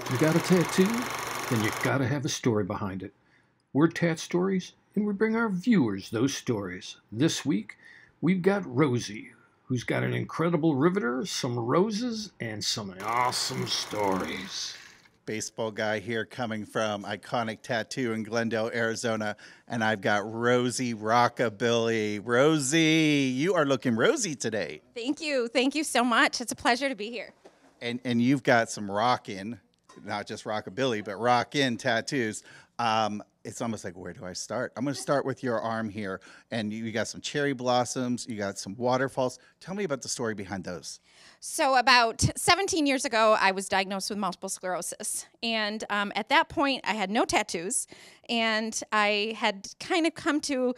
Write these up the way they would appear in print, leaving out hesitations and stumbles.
You got a tattoo? Then you gotta have a story behind it. We're Tat-Stories, and we bring our viewers those stories. This week, we've got Rosie, who's got an incredible riveter, some roses, and some awesome stories. Baseball guy here coming from Iconic Tattoo in Glendale, Arizona, and I've got Rosie Rockabilly. Rosie, you are looking rosy today. Thank you. Thank you so much. It's a pleasure to be here. And you've got some rockin', not just rockabilly, but rockin' tattoos. It's almost like, where do I start? I'm going to start with your arm here, and you got some cherry blossoms, you got some waterfalls. Tell me about the story behind those. So about 17 years ago, I was diagnosed with multiple sclerosis. And at that point, I had no tattoos. And I had kind of come to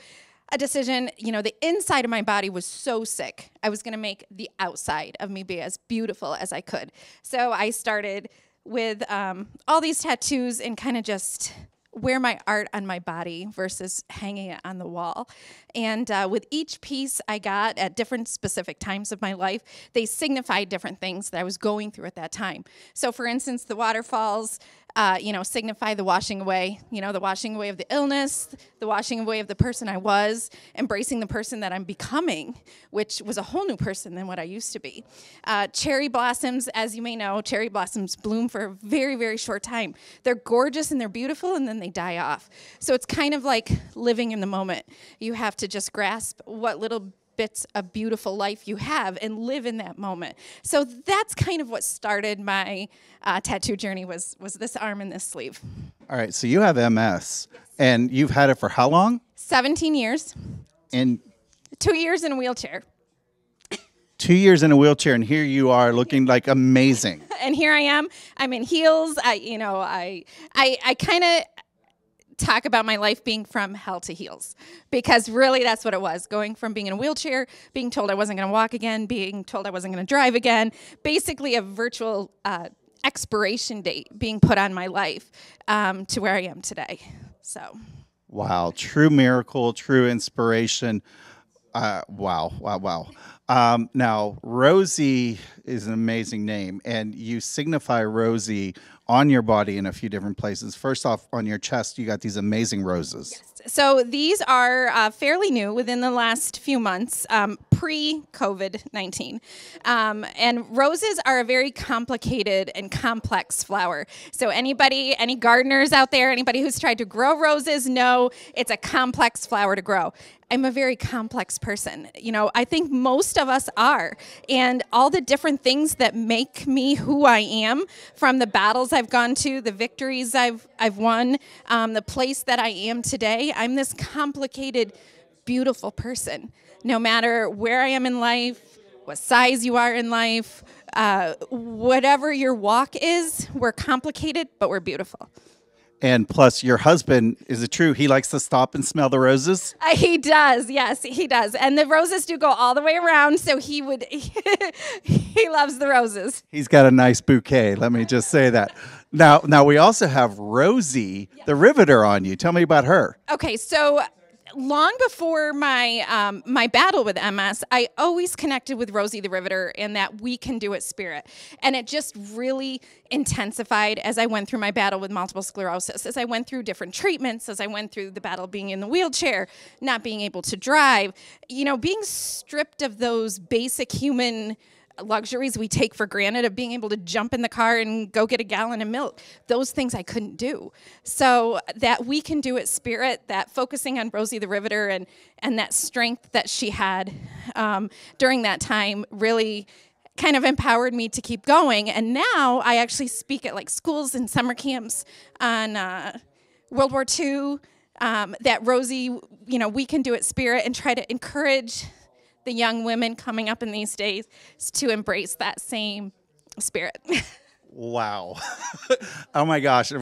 a decision, the inside of my body was so sick. I was going to make the outside of me be as beautiful as I could. So I started with all these tattoos and kind of just wear my art on my body versus hanging it on the wall. And with each piece I got at different specific times of my life, they signified different things that I was going through at that time. So for instance, the waterfalls, signify the washing away, the washing away of the illness, the washing away of the person I was, embracing the person that I'm becoming, which was a whole new person than what I used to be. Cherry blossoms, as you may know, cherry blossoms bloom for a very, very short time. They're gorgeous and they're beautiful, and then they die off. So it's kind of like living in the moment. You have to just grasp what little bits of beautiful life you have and live in that moment. So that's kind of what started my tattoo journey was this arm and this sleeve. All right, so you have MS, and you've had it for how long? 17 years. And 2 years in a wheelchair. 2 years in a wheelchair, and here you are looking like amazing. And here I am. I'm in heels. I kind of talk about my life being from hell to heels, because really that's what it was. Going from being in a wheelchair, being told I wasn't going to walk again, being told I wasn't going to drive again, basically a virtual expiration date being put on my life to where I am today. So, wow, true miracle, true inspiration. Wow. Now, Rosie is an amazing name, and you signify Rosie on your body in a few different places. First off, on your chest, you got these amazing roses. yes. So these are fairly new within the last few months, pre-COVID-19. And roses are a very complicated and complex flower. So any gardeners out there, anybody who's tried to grow roses know it's a complex flower to grow. I'm a very complex person. I think most of us are. And all the different things that make me who I am, from the battles I've gone to, the victories I've won, the place that I am today, I'm this complicated, beautiful person. No matter where I am in life, what size you are in life, whatever your walk is, we're complicated, but we're beautiful. And plus, your husband, is it true, he likes to stop and smell the roses? He does, yes, he does. And the roses do go all the way around, so he loves the roses. He's got a nice bouquet, let me just say that. Now we also have Rosie, the riveter, on you. Tell me about her. Okay, so long before my my battle with MS, I always connected with Rosie the Riveter and that we can do it spirit. And it just really intensified as I went through my battle with multiple sclerosis, as I went through different treatments, as I went through the battle of being in the wheelchair, not being able to drive, being stripped of those basic human luxuries we take for granted, of being able to jump in the car and go get a gallon of milk. Those things I couldn't do. So that we can do it spirit, that focusing on Rosie the Riveter and that strength that she had during that time really kind of empowered me to keep going. And now I actually speak at schools and summer camps on World War II, that Rosie, we can do it spirit, and try to encourage the young women coming up in these days to embrace that same spirit. Wow. Oh my gosh.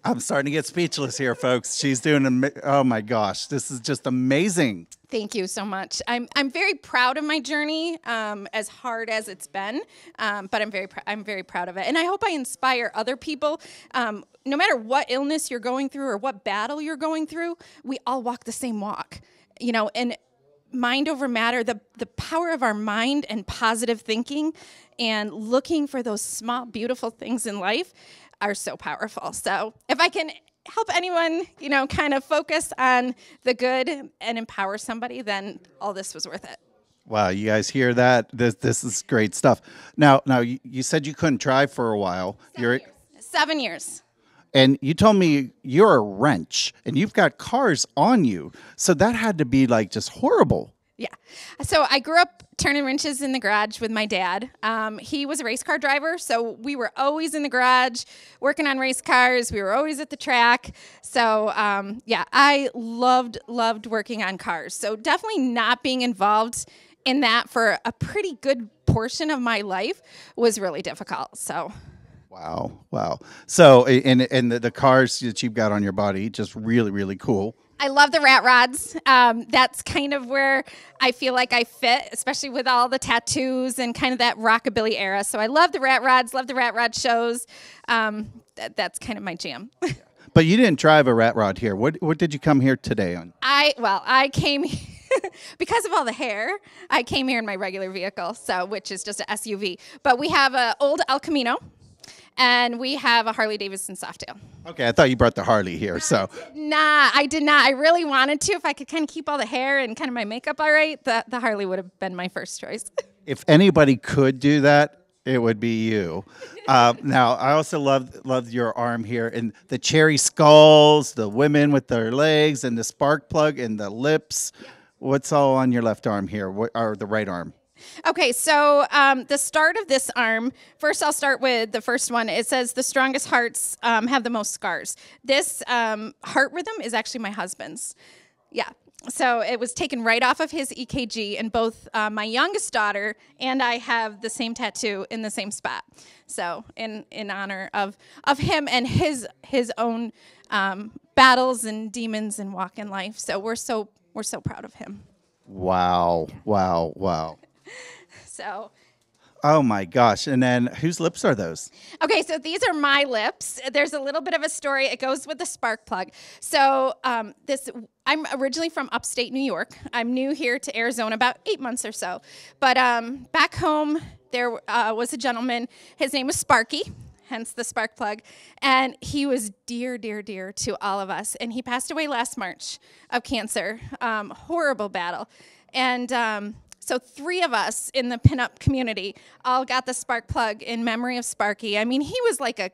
I'm starting to get speechless here, folks. She's doing, oh my gosh, this is just amazing. Thank you so much. I'm very proud of my journey, as hard as it's been, but I'm very proud of it. And I hope I inspire other people. No matter what illness you're going through or what battle you're going through, we all walk the same walk. And mind over matter, the power of our mind and positive thinking and looking for those small, beautiful things in life are so powerful. So if I can help anyone, kind of focus on the good and empower somebody, then all this was worth it. Wow, you guys hear that? This is great stuff. Now, you said you couldn't drive for a while. 7 years. And you told me you're a wrench, and you've got cars on you. So that had to be like just horrible. Yeah. So I grew up turning wrenches in the garage with my dad. He was a race car driver, so we were always in the garage working on race cars. We were always at the track. So, I loved working on cars. So definitely not being involved in that for a pretty good portion of my life was really difficult. So. Wow. So, and the cars that you've got on your body, just really, really cool. I love the rat rods. That's kind of where I feel like I fit, especially with all the tattoos and kind of that rockabilly era. So I love the rat rods, love the rat rod shows. That's kind of my jam. But you didn't drive a rat rod here. What did you come here today on? I came because of all the hair. I came here in my regular vehicle, which is just an SUV. But we have an old El Camino. And we have a Harley-Davidson Softail. Okay, I thought you brought the Harley here, so. I did not. I really wanted to. If I could kind of keep all the hair and kind of my makeup all right, the Harley would have been my first choice. If anybody could do that, it would be you. Now, I also love your arm here, and the cherry skulls, the women with their legs, and the spark plug, and the lips. Yeah. What's all on your left arm here, or the right arm? Okay, so the start of this arm, first I'll start with the first one. It says the strongest hearts have the most scars. This heart rhythm is actually my husband's. Yeah, so it was taken right off of his EKG, and both my youngest daughter and I have the same tattoo in the same spot. So in honor of him and his own battles and demons and walk in life. So we're so proud of him. Wow. So. Oh my gosh. And then whose lips are those? Okay, so these are my lips. There's a little bit of a story. It goes with the spark plug. So I'm originally from upstate New York. I'm new here to Arizona about 8 months or so. But back home, there was a gentleman. His name was Sparky, hence the spark plug. And he was dear to all of us. And he passed away last March of cancer. Horrible battle. And so 3 of us in the pinup community all got the spark plug in memory of Sparky. I mean, he was like a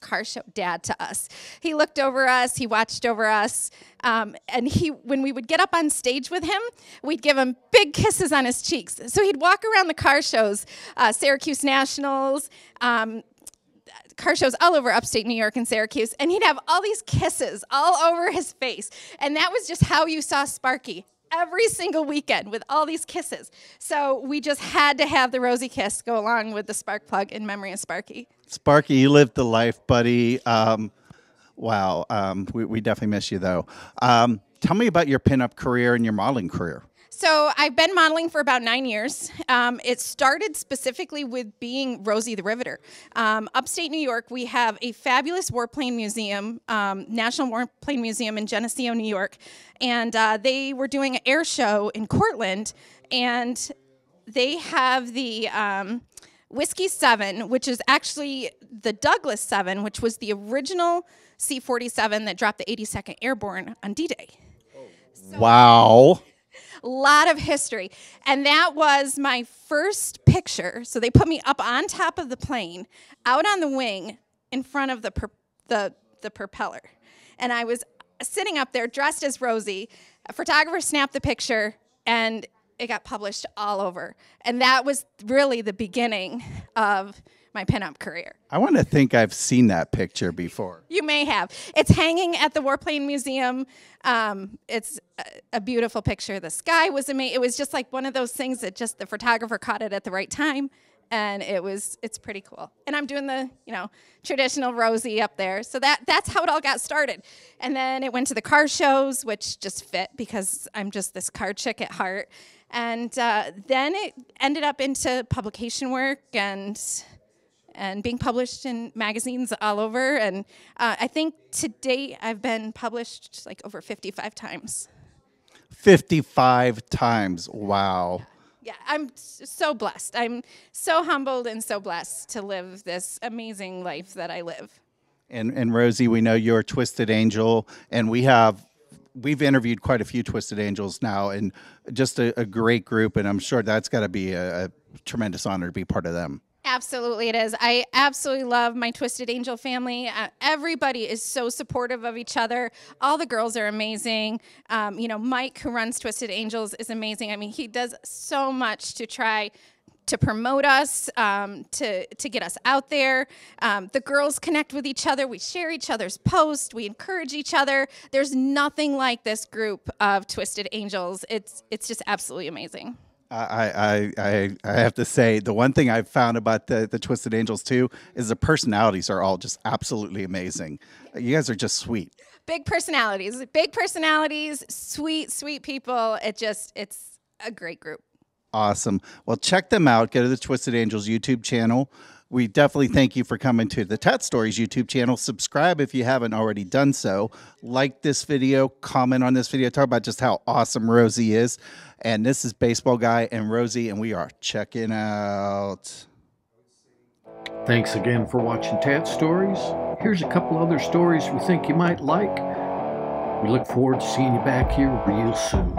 car show dad to us. He looked over us, he watched over us, and when we would get up on stage with him, we'd give him big kisses on his cheeks. So he'd walk around the car shows, Syracuse Nationals, car shows all over upstate New York and Syracuse, and he'd have all these kisses all over his face. And that was just how you saw Sparky. Every single weekend with all these kisses. So we just had to have the Rosie kiss go along with the spark plug in memory of Sparky. Sparky, you lived the life, buddy. Wow. We definitely miss you, though. Tell me about your pinup career and your modeling career. So I've been modeling for about 9 years. It started specifically with being Rosie the Riveter. Upstate New York, we have a fabulous warplane museum, National Warplane Museum in Geneseo, New York. And they were doing an air show in Cortland. And they have the Whiskey 7, which is actually the Douglas 7, which was the original C-47 that dropped the 82nd Airborne on D-Day. Wow. A lot of history. And that was my first picture. So they put me up on top of the plane, out on the wing, in front of the propeller. And I was sitting up there dressed as Rosie. A photographer snapped the picture, and it got published all over. And that was really the beginning of my pinup career. I want to think I've seen that picture before. You may have. It's hanging at the Warplane Museum. It's a beautiful picture. The sky was amazing. It was just like one of those things that just the photographer caught it at the right time, and it's pretty cool. And I'm doing the traditional Rosie up there. So that's how it all got started. And then it went to the car shows, which just fit because I'm just this car chick at heart. And then it ended up into publication work and being published in magazines all over. And I think to date I've been published like over 55 times. 55 times. Wow. Yeah, I'm so blessed. I'm so humbled and so blessed to live this amazing life that I live. And Rosie, we know you're a Twisted Angel, and we've interviewed quite a few Twisted Angels now, and just a great group, and I'm sure that's got to be a tremendous honor to be part of them. Absolutely, it is. I absolutely love my Twisted Angel family. Everybody is so supportive of each other. All the girls are amazing. Mike, who runs Twisted Angels, is amazing. I mean, he does so much to try to promote us, to get us out there. The girls connect with each other. We share each other's posts. We encourage each other. There's nothing like this group of Twisted Angels. It's just absolutely amazing. I have to say, the one thing I've found about the Twisted Angels too is the personalities are all just absolutely amazing. You guys are just sweet. Big personalities, sweet people. It's a great group. Awesome. Well, check them out. Go to the Twisted Angels YouTube channel. We definitely thank you for coming to the Tat-Stories YouTube channel. Subscribe if you haven't already done so. Like this video, comment on this video, talk about just how awesome Rosie is. And this is Baseball Guy and Rosie, and we are checking out. Thanks again for watching Tat-Stories. Here's a couple other stories we think you might like. We look forward to seeing you back here real soon.